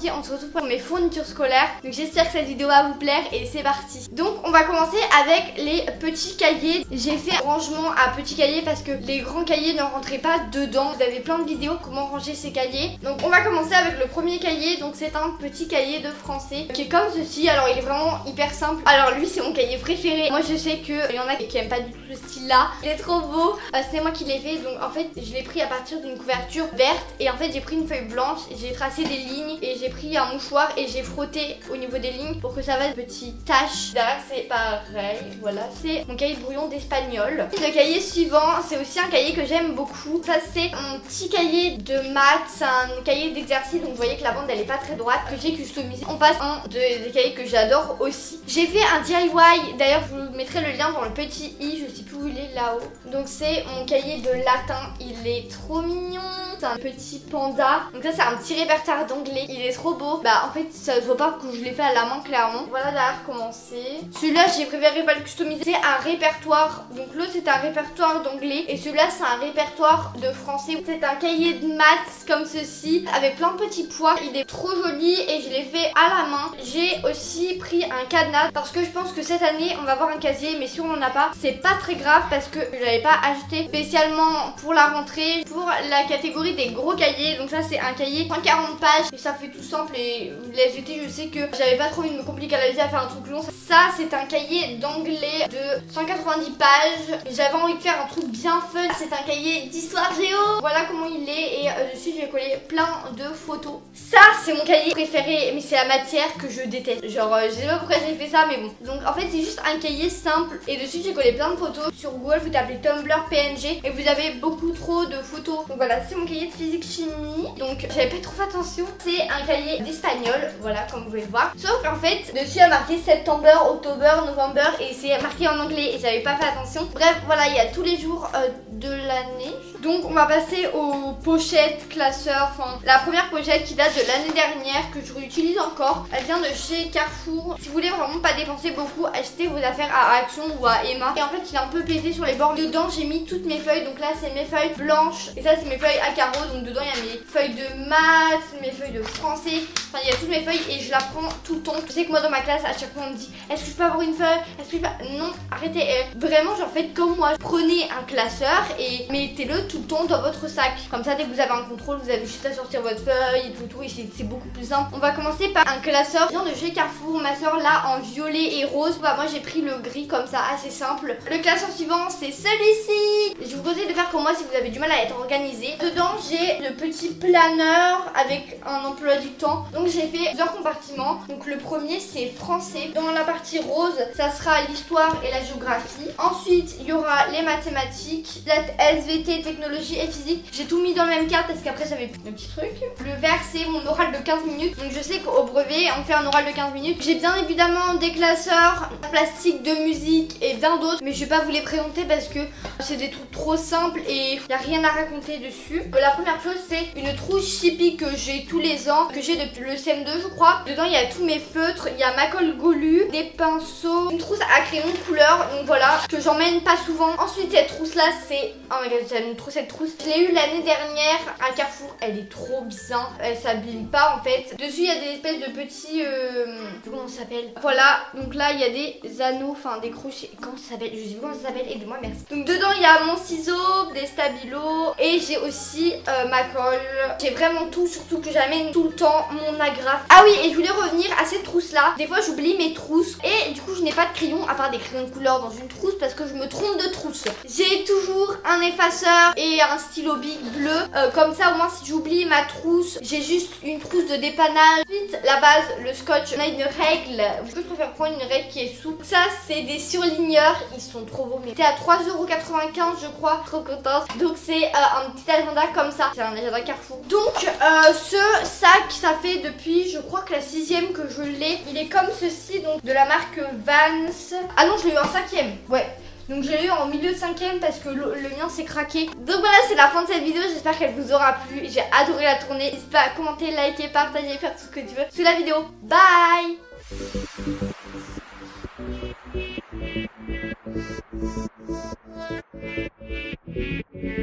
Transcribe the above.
parti, on se retrouve pour mes fournitures scolaires. Donc j'espère que cette vidéo va vous plaire et c'est parti. Donc on va commencer avec les petits cahiers. J'ai fait un rangement à petits cahiers parce que les grands cahiers ne rentraient pas dedans. Vous avez plein de vidéos comment ranger ces cahiers. Donc on va commencer avec le premier cahier. Donc c'est un petit cahier de français qui est comme ceci. Alors il est vraiment hyper simple. Alors lui c'est mon cahier préféré. Moi je sais qu'il y en a qui aiment pas du tout ce style là. Il est trop beau. C'est moi qui l'ai fait. Donc en fait je l'ai pris à partir d'une couverture verte. Et en fait j'ai pris une feuille blanche. J'ai tracé des lignes et j'ai pris un mouchoir et j'ai frotté au niveau des lignes pour que ça fasse des petites taches. Derrière c'est pareil. Voilà, c'est mon cahier de brouillon d'espagnol. Le cahier suivant c'est aussi un cahier que j'aime beaucoup. Ça c'est mon petit cahier de maths. C'est un cahier d'exercice. Donc vous voyez que la bande elle est pas très droite. Que j'ai customisé. On passe un des cahiers que j'adore aussi. J'ai fait un DIY. D'ailleurs je vous mettrai le lien dans le petit i. Je sais plus où il est là-haut. Donc c'est mon cahier de latin. Il est trop mignon. C'est un petit panda. Donc ça c'est un petit répertoire d'anglais. Il est trop beau. Bah en fait ça se voit pas que je l'ai fait à la main clairement. Voilà derrière comment c'est. Celui-là j'ai préféré pas le customiser. C'est un répertoire. Donc l'autre c'est un répertoire d'anglais. Et celui-là c'est un répertoire de français. C'est un cahier de maths comme ceci. Avec plein de petits pois. Il est trop joli et je l'ai fait à la main. J'ai aussi pris un cadenas. Parce que je pense que cette année on va avoir un casier. Mais si on n'en a pas c'est pas très grave. Parce que je l'avais pas acheté spécialement pour la rentrée. Pour la catégorie des gros cahiers. Donc ça c'est un cahier 140 pages et ça fait tout simple. Et les SVT je sais que j'avais pas trop envie de me compliquer la vie à faire un truc long. Ça c'est un cahier d'anglais de 190 pages. J'avais envie de faire un truc bien fun. C'est un cahier d'histoire géo. Voilà comment il est. Et dessus je vais coller plein de photos. Ça c'est mon cahier préféré. Mais c'est la matière que je déteste. Genre je sais pas pourquoi j'ai fait ça mais bon. Donc en fait c'est juste un cahier simple. Et dessus j'ai collé plein de photos. Sur Google vous tapez Tumblr PNG et vous avez beaucoup trop de photos. Donc voilà c'est mon cahier de physique chimie. Donc j'avais pas trop fait attention. C'est un cahier d'espagnol. Voilà comme vous pouvez le voir. Sauf qu'en fait dessus il y a marqué September, October, November. Et c'est marqué en anglais et j'avais pas fait attention. Bref voilà il y a tous les jours de l'année. Donc on va passer aux pochettes classeurs. Enfin la première pochette qui date de l'année dernière que je réutilise encore. Elle vient de chez Carrefour. Si vous voulez vraiment pas dépenser beaucoup, achetez vos affaires à Action ou à Emma. Et en fait il est un peu pété sur les bords. Dedans j'ai mis toutes mes feuilles. Donc là c'est mes feuilles blanches. Et ça c'est mes feuilles à carreaux. Donc dedans il y a mes feuilles de maths, mes feuilles de français. Enfin il y a toutes mes feuilles et je la prends tout le temps. Je sais que moi dans ma classe à chaque fois on me dit est-ce que je peux avoir une feuille? Est-ce que je peux... Non arrêtez. Vraiment genre faites comme moi. Prenez un classeur et mettez-le tout le temps dans votre sac. Comme ça dès que vous avez un contrôle vous avez juste à sortir votre feuille et tout et c'est beaucoup plus simple. On va commencer par un classeur qui vient de chez Carrefour. Ma soeur l'a en violet et rose. Bah moi j'ai pris le gris comme ça assez simple. Le classeur suivant c'est celui-ci. Je vous conseille de faire comme moi si vous avez du mal à être organisé. Dedans j'ai le petit planeur avec un emploi du temps. Donc j'ai fait plusieurs compartiments. Donc le premier c'est français. Dans la partie rose ça sera l'histoire et la géographie. Ensuite il y aura les mathématiques, la SVT, technologie et physique. J'ai tout mis dans le même cadre parce qu'après j'avais plus de petits trucs. Le vert c'est mon oral de 15 minutes. Donc je sais qu'au brevet on fait un oral de 15 minutes. J'ai bien évidemment des classeurs plastiques de musique et bien d'autres. Mais je vais pas vous les présenter parce que c'est des trucs trop simples et il n'y a rien à raconter dessus. La première chose c'est une trousse Chippy que j'ai tous les ans, que j'ai depuis le CM2 je crois. Dedans il y a tous mes feutres, il y a ma colle Golu, des pinceaux, une trousse à crayon couleur. Donc voilà, que j'emmène pas souvent. Ensuite cette trousse là c'est... Oh my god j'aime trop cette trousse. Je l'ai eu l'année dernière à Carrefour. Elle est trop bien. Elle s'abîme pas en fait. Dessus il y a des espèces de petits... Comment ça s'appelle? Voilà, donc là il y a des anneaux, enfin des crochets. Comment ça s'appelle? Je sais pas comment ça s'appelle, aidez-moi merci. Donc dedans il y a mon ciseau, des stabilos et j'ai aussi ma colle. J'ai vraiment tout, surtout que j'amène tout le temps mon agrafe. Ah oui et je voulais revenir à cette trousse là. Des fois j'oublie mes trousses et du coup je n'ai pas de crayon à part des crayons de couleur dans une trousse parce que je me trompe de trousse. J'ai toujours un effaceur et un stylo bic bleu. Comme ça au moins si j'oublie ma trousse, j'ai juste une trousse de dépannage. Ensuite la base, le scotch. On a une règle. Je préfère prendre une règle qui est souple. Ça c'est des surligneurs. Ils sont trop beaux. Mais c'était à 3,95 € je crois. Trop contente. Donc c'est un petit agenda comme ça. C'est un agenda Carrefour. Donc ce sac ça fait depuis je crois que la 6ème que je l'ai. Il est comme ceci donc de la marque Vans. Ah non je l'ai eu en 5ème. Ouais. Donc j'ai eu en milieu de 5ème parce que le mien s'est craqué. Donc voilà c'est la fin de cette vidéo. J'espère qu'elle vous aura plu. J'ai adoré la tourner. N'hésite pas à commenter, liker, partager, faire tout ce que tu veux sous la vidéo. Bye.